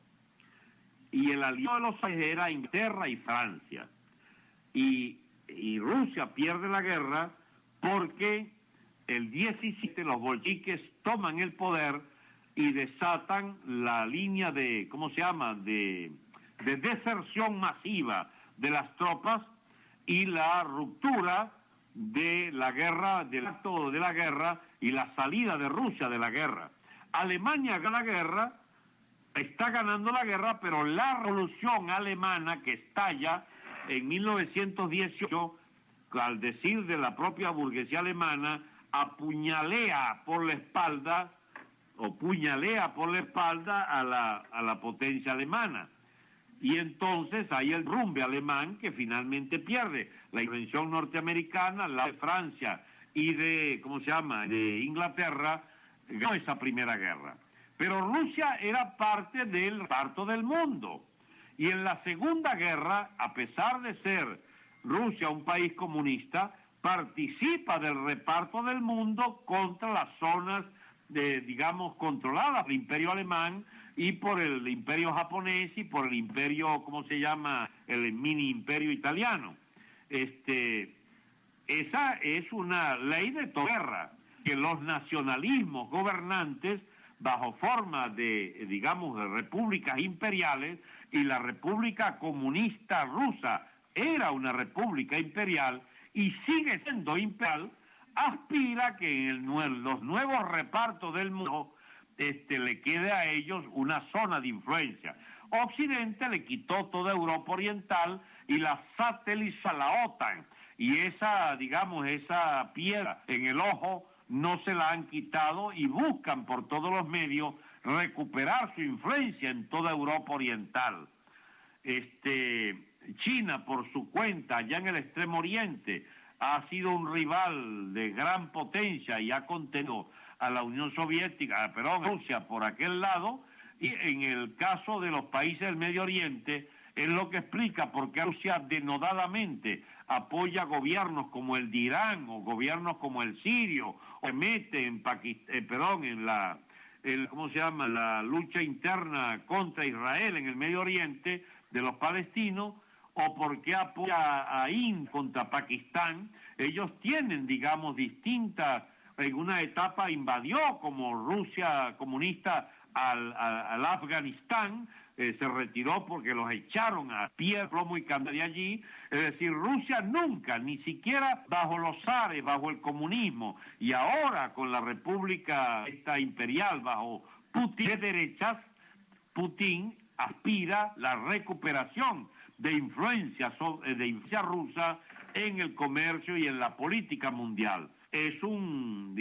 Y el aliado de los zares era Inglaterra y Francia. Y Rusia pierde la guerra porque el 17 los bolcheviques toman el poder y desatan la línea de deserción masiva de las tropas y la ruptura de la guerra, del acto de la guerra y la salida de Rusia de la guerra. Alemania gana la guerra, está ganando la guerra, pero la revolución alemana que estalla en 1918, al decir de la propia burguesía alemana, puñalea por la espalda a la potencia alemana. Y entonces hay el rumbe alemán que finalmente pierde. La intervención norteamericana, la de Francia y de Inglaterra, ganó esa primera guerra. Pero Rusia era parte del reparto del mundo. Y en la Segunda Guerra, a pesar de ser Rusia un país comunista, participa del reparto del mundo contra las zonas controladas por el imperio alemán y por el imperio japonés y por el imperio, el mini imperio italiano. Esa es una ley de toda guerra, que los nacionalismos gobernantes, bajo forma de repúblicas imperiales, y la República Comunista Rusa era una república imperial y sigue siendo imperial, aspira que en los nuevos repartos del mundo le quede a ellos una zona de influencia. Occidente le quitó toda Europa Oriental y la satelizó a la OTAN. y esa, digamos, esa piedra en el ojo no se la han quitado y buscan por todos los medios recuperar su influencia en toda Europa Oriental. China, por su cuenta, allá en el Extremo Oriente, ha sido un rival de gran potencia y ha contenido a la Unión Soviética, Rusia por aquel lado, y en el caso de los países del Medio Oriente, es lo que explica por qué Rusia denodadamente apoya gobiernos como el de Irán o gobiernos como el sirio, o se mete en la lucha interna contra Israel en el Medio Oriente de los palestinos, o por qué apoya a India contra Pakistán. Ellos tienen, digamos, distintas, en una etapa invadió como Rusia comunista al Afganistán, se retiró porque los echaron a pie, plomo y candela de allí. Es decir, Rusia nunca, ni siquiera bajo los zares, bajo el comunismo, y ahora con la república esta imperial bajo Putin de derechas, Putin aspira la recuperación de influencia rusa en el comercio y en la política mundial. Es un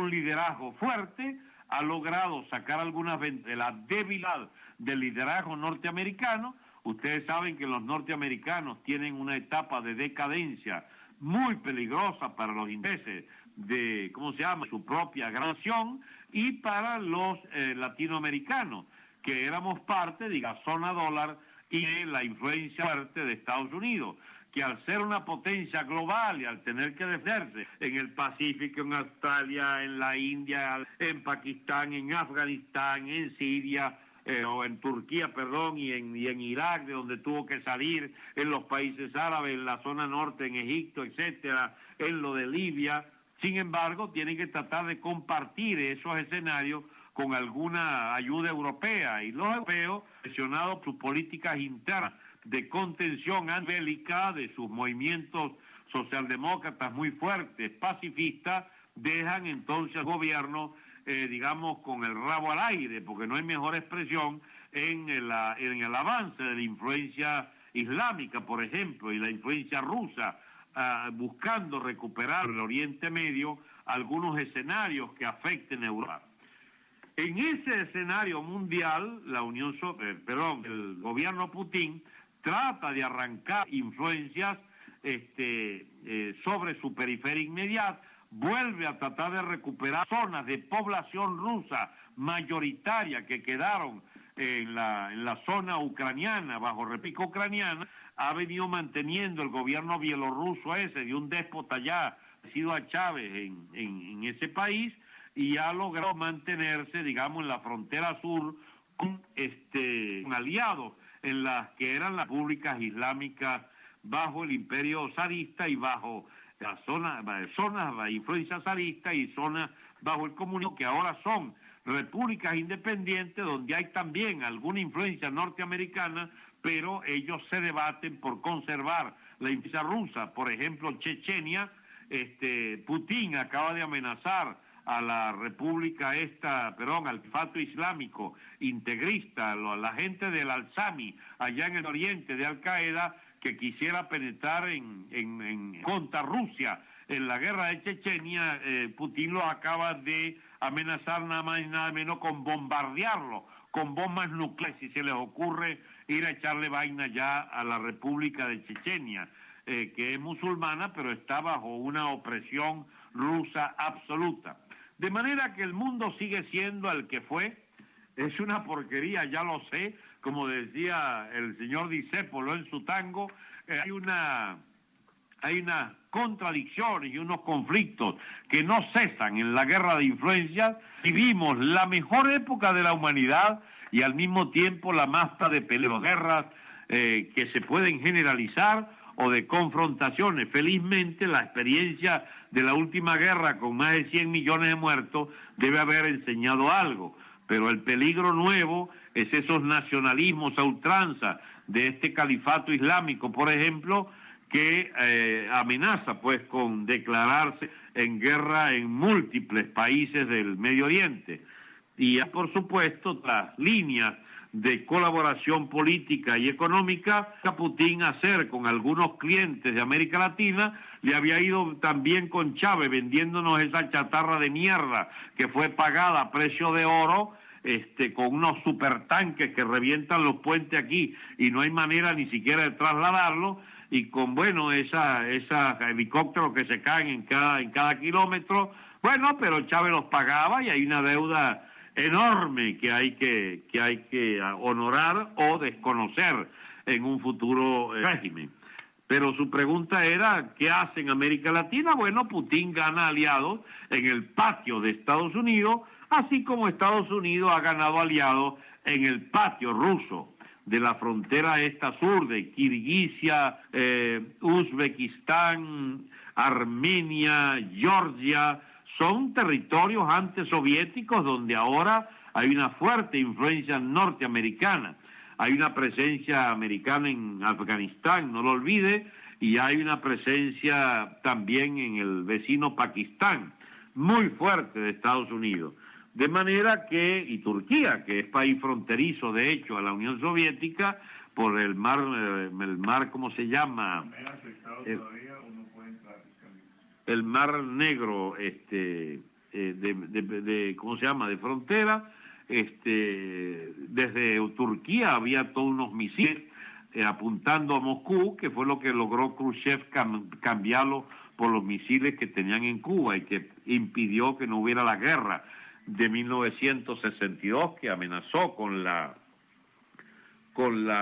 liderazgo fuerte, ha logrado sacar algunas de la debilidad del liderazgo norteamericano. Ustedes saben que los norteamericanos tienen una etapa de decadencia muy peligrosa para los intereses de, su propia nación, y para los latinoamericanos, que éramos parte de la zona dólar y de la influencia fuerte de Estados Unidos, que al ser una potencia global y al tener que defenderse en el Pacífico, en Australia, en la India, en Pakistán, en Afganistán, en Siria, o en Turquía, y en Irak, de donde tuvo que salir, en los países árabes, en la zona norte, en Egipto, etcétera, en lo de Libia. Sin embargo, tienen que tratar de compartir esos escenarios con alguna ayuda europea, y los europeos, presionados por sus políticas internas de contención bélica, de sus movimientos socialdemócratas muy fuertes, pacifistas, dejan entonces al gobierno, con el rabo al aire, porque no hay mejor expresión en el avance de la influencia islámica, por ejemplo, y la influencia rusa, buscando recuperar en el Oriente Medio algunos escenarios que afecten a Europa. En ese escenario mundial, el gobierno Putin trata de arrancar influencias sobre su periferia inmediata, vuelve a tratar de recuperar zonas de población rusa mayoritaria que quedaron en la zona ucraniana, bajo réplica ucraniana. Ha venido manteniendo el gobierno bielorruso de un déspota ya, sido a Chávez en ese país, y ha logrado mantenerse, en la frontera sur con aliados en las que eran las repúblicas islámicas bajo el imperio zarista y bajo las zonas de influencia zarista y zonas bajo el comunismo, que ahora son repúblicas independientes donde hay también alguna influencia norteamericana, pero ellos se debaten por conservar la influencia rusa. Por ejemplo, Chechenia, Putin acaba de amenazar a la república al Califato Islámico integrista, la gente del Al-Sami, allá en el oriente de Al-Qaeda, que quisiera penetrar contra Rusia en la guerra de Chechenia. Putin lo acaba de amenazar nada más y nada menos con bombardearlo con bombas nucleares si se les ocurre ir a echarle vaina ya a la República de Chechenia, que es musulmana pero está bajo una opresión rusa absoluta. De manera que el mundo sigue siendo el que fue. Es una porquería, ya lo sé, como decía el señor Discépolo en su tango. Hay unas contradicciones y unos conflictos que no cesan en la guerra de influencias. Vivimos la mejor época de la humanidad y al mismo tiempo la más de peleas, guerras que se pueden generalizar, o de confrontaciones. Felizmente la experiencia de la última guerra con más de 100 millones de muertos debe haber enseñado algo, pero el peligro nuevo es esos nacionalismos a ultranza de este califato islámico, por ejemplo, que amenaza con declararse en guerra en múltiples países del Medio Oriente. Y por supuesto las líneas de colaboración política y económica a Putin hacer con algunos clientes de América Latina. Le había ido también con Chávez vendiéndonos esa chatarra de mierda que fue pagada a precio de oro, con unos supertanques que revientan los puentes aquí y no hay manera ni siquiera de trasladarlo, y con, bueno, esas helicópteros que se caen en cada kilómetro. Bueno, pero Chávez los pagaba y hay una deuda enorme que hay que honorar o desconocer en un futuro régimen. Pero su pregunta era, ¿qué hace en América Latina? Bueno, Putin gana aliados en el patio de Estados Unidos, así como Estados Unidos ha ganado aliados en el patio ruso de la frontera esta sur de Kirguisia, Uzbekistán, Armenia, Georgia. Son territorios antes soviéticos donde ahora hay una fuerte influencia norteamericana. Hay una presencia americana en Afganistán, no lo olvide, y hay una presencia también en el vecino Pakistán, muy fuerte de Estados Unidos. De manera que, y Turquía, que es país fronterizo de hecho a la Unión Soviética, por el mar, ¿cómo se llama? El Mar Negro, ¿cómo se llama? De frontera. Desde Turquía había todos unos misiles apuntando a Moscú, que fue lo que logró Khrushchev cambiarlo por los misiles que tenían en Cuba y que impidió que no hubiera la guerra de 1962 que amenazó con la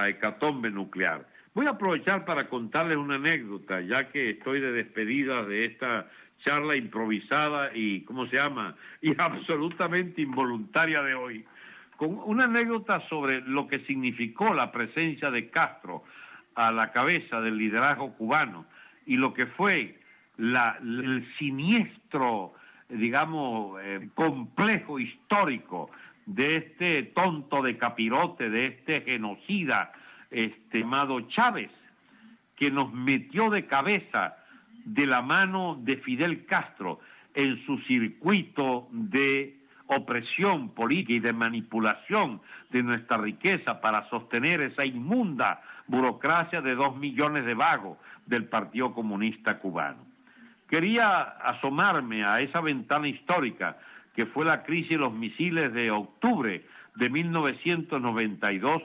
hecatombe nuclear. Voy a aprovechar para contarles una anécdota, ya que estoy de despedida de esta charla improvisada y, ¿cómo se llama?, y absolutamente involuntaria de hoy, con una anécdota sobre lo que significó la presencia de Castro a la cabeza del liderazgo cubano y lo que fue el siniestro, digamos, complejo histórico de este tonto de capirote, de este genocida llamado Chávez, que nos metió de cabeza de la mano de Fidel Castro en su circuito de opresión política y de manipulación de nuestra riqueza para sostener esa inmunda burocracia de 2 millones de vagos del Partido Comunista Cubano. Quería asomarme a esa ventana histórica que fue la crisis de los misiles de octubre de 1992,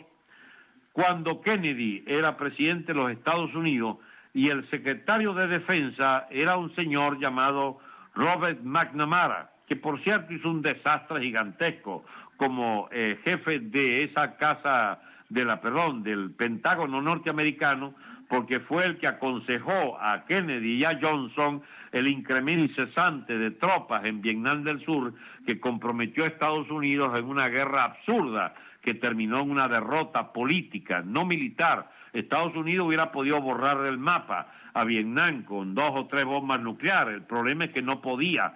cuando Kennedy era presidente de los Estados Unidos y el secretario de Defensa era un señor llamado Robert McNamara, que por cierto hizo un desastre gigantesco como jefe de esa casa del Pentágono norteamericano, porque fue el que aconsejó a Kennedy y a Johnson el incremento incesante de tropas en Vietnam del Sur, que comprometió a Estados Unidos en una guerra absurda que terminó en una derrota política, no militar. Estados Unidos hubiera podido borrar del mapa a Vietnam con 2 o 3 bombas nucleares. El problema es que no podía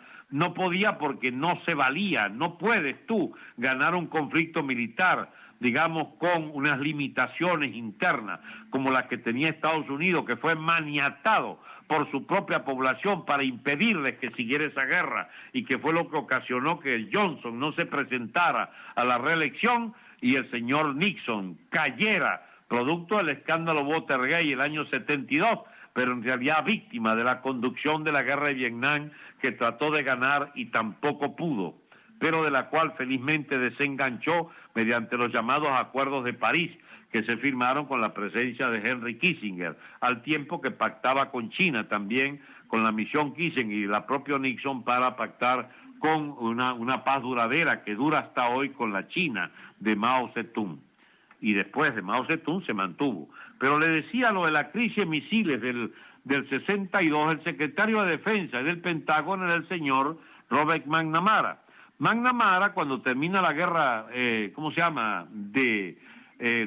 porque no se valía. No puedes tú ganar un conflicto militar, digamos, con unas limitaciones internas como las que tenía Estados Unidos, que fue maniatado por su propia población para impedirles que siguiera esa guerra, y que fue lo que ocasionó que Johnson no se presentara a la reelección y el señor Nixon cayera, producto del escándalo Watergate el año 72, pero en realidad víctima de la conducción de la guerra de Vietnam, que trató de ganar y tampoco pudo, pero de la cual felizmente desenganchó mediante los llamados Acuerdos de París, que se firmaron con la presencia de Henry Kissinger, al tiempo que pactaba con China también, con la misión Kissinger y la propia Nixon para pactar con una paz duradera que dura hasta hoy con la China de Mao Zedong. Y después de Mao Zedong se mantuvo. Pero le decía lo de la crisis de misiles del 62, el secretario de Defensa del Pentágono era el señor Robert McNamara. McNamara, cuando termina la guerra, de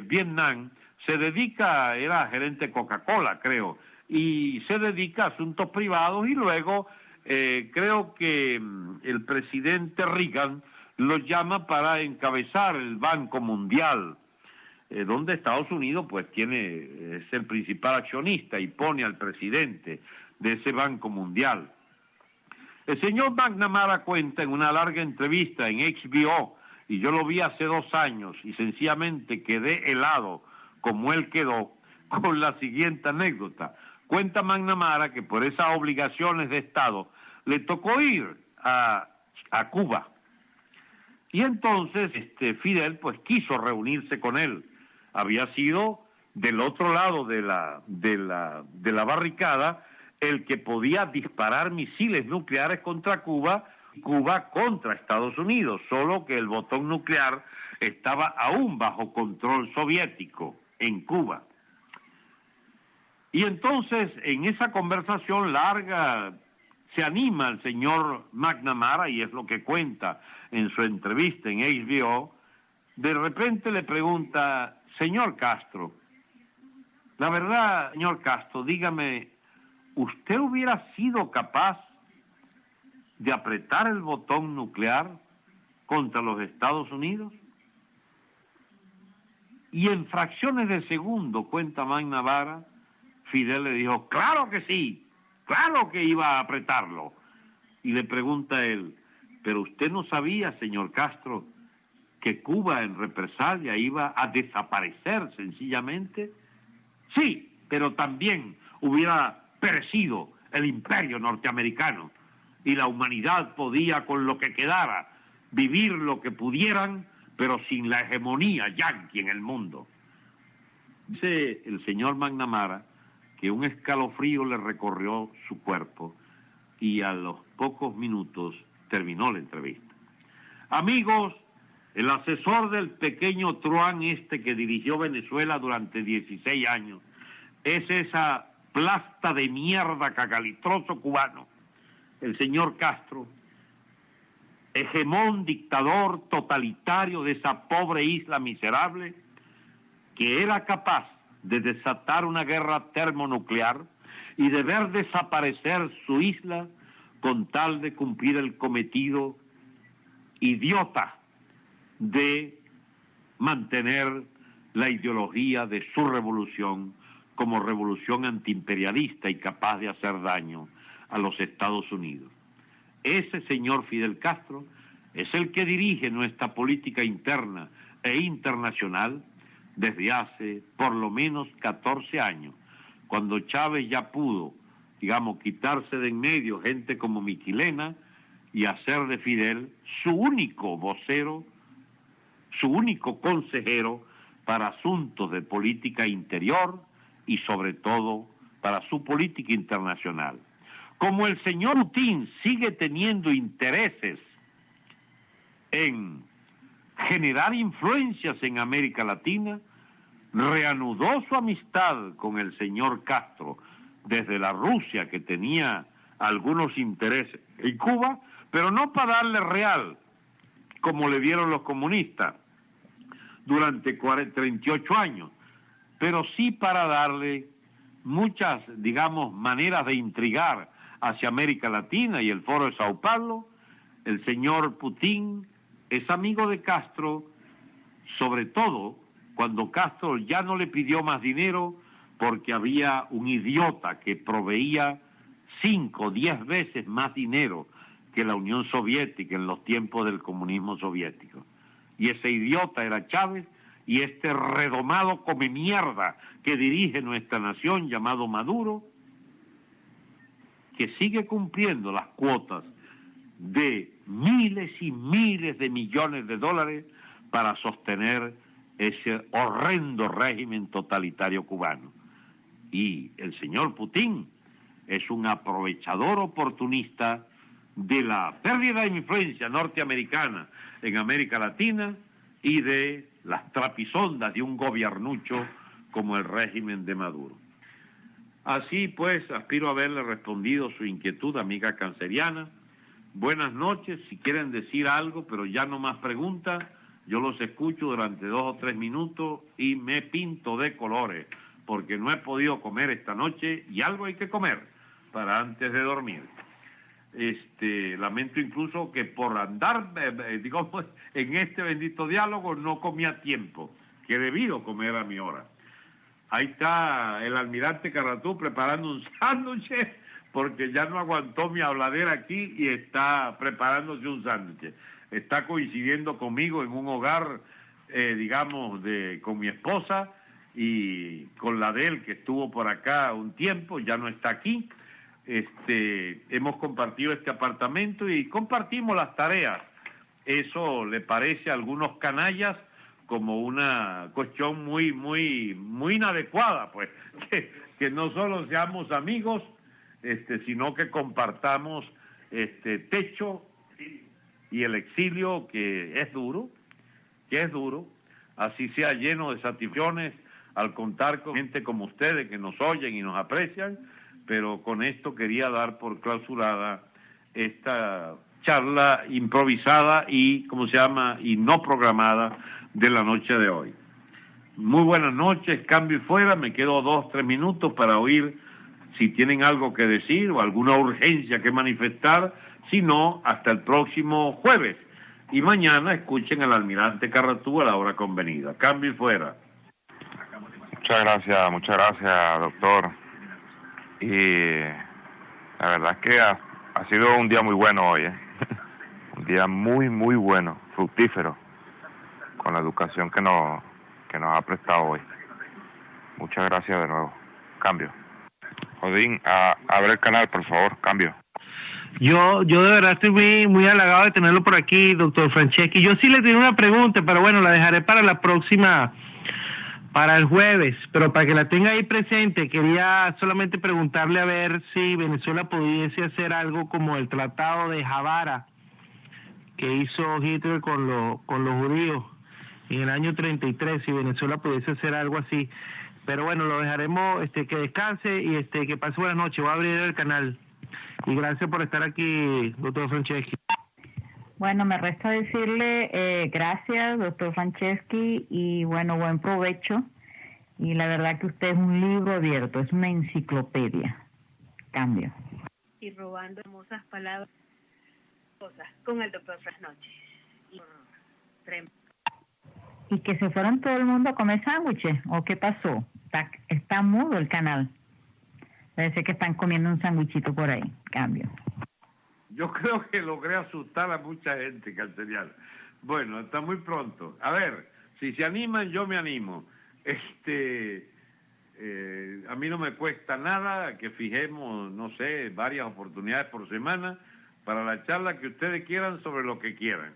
Vietnam, se dedica, era gerente de Coca-Cola, creo, y se dedica a asuntos privados, y luego creo que el presidente Reagan lo llama para encabezar el Banco Mundial, donde Estados Unidos pues es el principal accionista y pone al presidente de ese Banco Mundial. El señor McNamara cuenta en una larga entrevista en HBO y yo lo vi hace 2 años y sencillamente quedé helado como él quedó, con la siguiente anécdota. Cuenta McNamara que por esas obligaciones de Estado le tocó ir a Cuba. Y entonces Fidel pues quiso reunirse con él. Había sido del otro lado de la barricada el que podía disparar misiles nucleares contra Cuba, Cuba contra Estados Unidos, solo que el botón nuclear estaba aún bajo control soviético en Cuba. Y entonces en esa conversación larga se anima el señor McNamara, y es lo que cuenta en su entrevista en HBO. De repente le pregunta: señor Castro, la verdad, señor Castro, dígame, ¿usted hubiera sido capaz de apretar el botón nuclear contra los Estados Unidos? Y en fracciones de segundo, cuenta McNamara, Fidel le dijo: claro que sí, claro que iba a apretarlo. Y le pregunta a él: pero usted no sabía, señor Castro, que Cuba en represalia iba a desaparecer sencillamente. Sí, pero también hubiera perecido el imperio norteamericano y la humanidad podía, con lo que quedara, vivir lo que pudieran, pero sin la hegemonía yanqui en el mundo. Dice el señor McNamara que un escalofrío le recorrió su cuerpo y a los pocos minutos terminó la entrevista. Amigos, el asesor del pequeño truán que dirigió Venezuela durante 16 años es esa plasta de mierda cacalitroso cubano, el señor Castro, hegemón, dictador totalitario de esa pobre isla miserable, que era capaz de desatar una guerra termonuclear y de ver desaparecer su isla con tal de cumplir el cometido idiota de mantener la ideología de su revolución como revolución antiimperialista y capaz de hacer daño a los Estados Unidos. Ese señor Fidel Castro es el que dirige nuestra política interna e internacional desde hace por lo menos 14 años, cuando Chávez ya pudo, digamos, quitarse de en medio gente como Miquilena y hacer de Fidel su único vocero, su único consejero para asuntos de política interior y sobre todo para su política internacional. Como el señor Putin sigue teniendo intereses en generar influencias en América Latina, reanudó su amistad con el señor Castro desde la Rusia, que tenía algunos intereses en Cuba, pero no para darle real, como le dieron los comunistas durante 38 años, pero sí para darle muchas, digamos, maneras de intrigar hacia América Latina y el Foro de Sao Paulo. El señor Putin es amigo de Castro, sobre todo cuando Castro ya no le pidió más dinero porque había un idiota que proveía 5 o 10 veces más dinero que la Unión Soviética en los tiempos del comunismo soviético. Y ese idiota era Chávez, y este redomado come mierda que dirige nuestra nación llamado Maduro, que sigue cumpliendo las cuotas de miles y miles de millones de dólares para sostener ese horrendo régimen totalitario cubano. Y el señor Putin es un aprovechador oportunista de la pérdida de influencia norteamericana en América Latina y de las trapisondas de un gobiernucho como el régimen de Maduro. Así pues, aspiro a haberle respondido su inquietud, amiga canceriana. Buenas noches, si quieren decir algo, pero ya no más preguntas, yo los escucho durante 2 o 3 minutos y me pinto de colores, porque no he podido comer esta noche y algo hay que comer para antes de dormir. Lamento incluso que por andar, digamos, en este bendito diálogo no comí a tiempo, que he debido comer a mi hora. Ahí está el almirante Carratú preparando un sándwich, porque ya no aguantó mi habladera aquí y está preparándose un sándwich. está coincidiendo conmigo en un hogar, digamos, con mi esposa y con la de él, que estuvo por acá un tiempo, ya no está aquí. Hemos compartido este apartamento y compartimos las tareas. Eso le parece a algunos canallas como una cuestión muy inadecuada, pues, que no solo seamos amigos, sino que compartamos techo y el exilio, que es duro, así sea lleno de satisfacciones al contar con gente como ustedes que nos oyen y nos aprecian, pero con esto quería dar por clausurada esta charla improvisada y, y no programada de la noche de hoy. Muy buenas noches, cambio y fuera, me quedo 2-3 minutos para oír si tienen algo que decir o alguna urgencia que manifestar, si no, hasta el próximo jueves. Y mañana escuchen al almirante Carratú a la hora convenida. Cambio y fuera. Muchas gracias, doctor. Y la verdad es que ha sido un día muy bueno hoy, un día muy bueno, fructífero, con la educación que nos ha prestado hoy. Muchas gracias de nuevo. Cambio. Jodín, abre el canal, por favor. Cambio. Yo de verdad estoy muy halagado de tenerlo por aquí, doctor Franceschi. Yo sí le tengo una pregunta, pero bueno, la dejaré para la próxima, para el jueves, pero para que la tenga ahí presente, quería solamente preguntarle a ver si Venezuela pudiese hacer algo como el Tratado de Javara que hizo Hitler con los judíos en el año 33, si Venezuela pudiese hacer algo así. Pero bueno, lo dejaremos, que descanse y que pase buenas noches. Voy a abrir el canal. Y gracias por estar aquí, doctor Franceschi. Bueno, me resta decirle gracias, doctor Franceschi, y bueno, buen provecho. Y la verdad que usted es un libro abierto, es una enciclopedia. Cambio. Y robando hermosas palabras con el doctor Frasnoche. ¿Y que se fueron todo el mundo a comer sándwiches? ¿O qué pasó? Está mudo el canal. Debe ser que están comiendo un sándwichito por ahí. Cambio. Yo creo que logré asustar a mucha gente, Carcerial. Bueno, hasta muy pronto. A ver, si se animan, yo me animo. A mí no me cuesta nada que fijemos, no sé, varias oportunidades por semana para la charla que ustedes quieran sobre lo que quieran.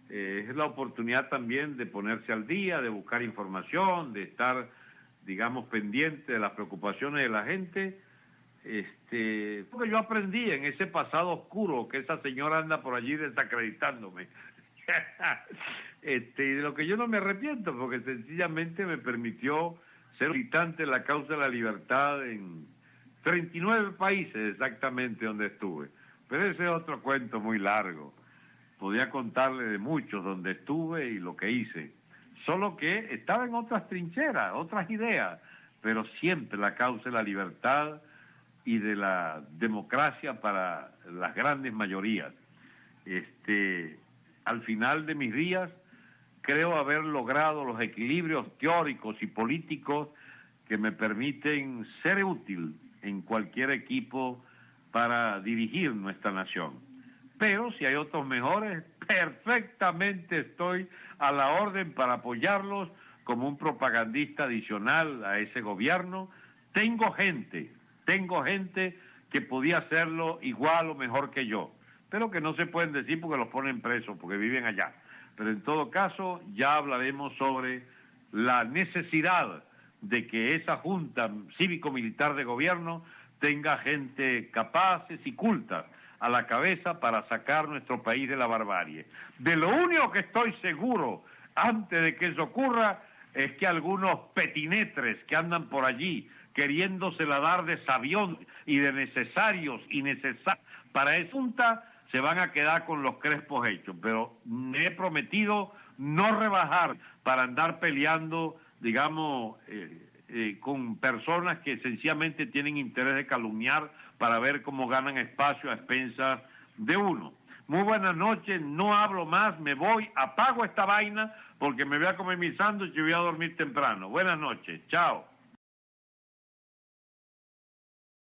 Es la oportunidad también de ponerse al día, de buscar información, de estar, digamos, pendiente de las preocupaciones de la gente. Porque yo aprendí en ese pasado oscuro que esa señora anda por allí desacreditándome. Y de lo que yo no me arrepiento, porque sencillamente me permitió ser militante en la causa de la libertad en 39 países exactamente donde estuve. Pero ese es otro cuento muy largo. Podía contarle de muchos donde estuve y lo que hice. Solo que estaba en otras trincheras, otras ideas, pero siempre la causa de la libertad y de la democracia para las grandes mayorías. Al final de mis días, creo haber logrado los equilibrios teóricos y políticos que me permiten ser útil en cualquier equipo para dirigir nuestra nación. Pero si hay otros mejores, perfectamente estoy a la orden para apoyarlos como un propagandista adicional a ese gobierno. Tengo gente que podía hacerlo igual o mejor que yo, pero que no se pueden decir porque los ponen presos, porque viven allá. Pero en todo caso, ya hablaremos sobre la necesidad de que esa Junta Cívico-Militar de Gobierno tenga gente capaces y cultas a la cabeza para sacar nuestro país de la barbarie. De lo único que estoy seguro, antes de que eso ocurra, es que algunos petinetres que andan por allí queriéndosela dar de sabión y de necesarios y necesarios para esa Junta, se van a quedar con los crespos hechos. Pero me he prometido no rebajar para andar peleando, digamos, con personas que sencillamente tienen interés de calumniar para ver cómo ganan espacio a expensas de uno. Muy buenas noches, no hablo más, me voy, apago esta vaina porque me voy a comer mi sándwich y voy a dormir temprano. Buenas noches, chao.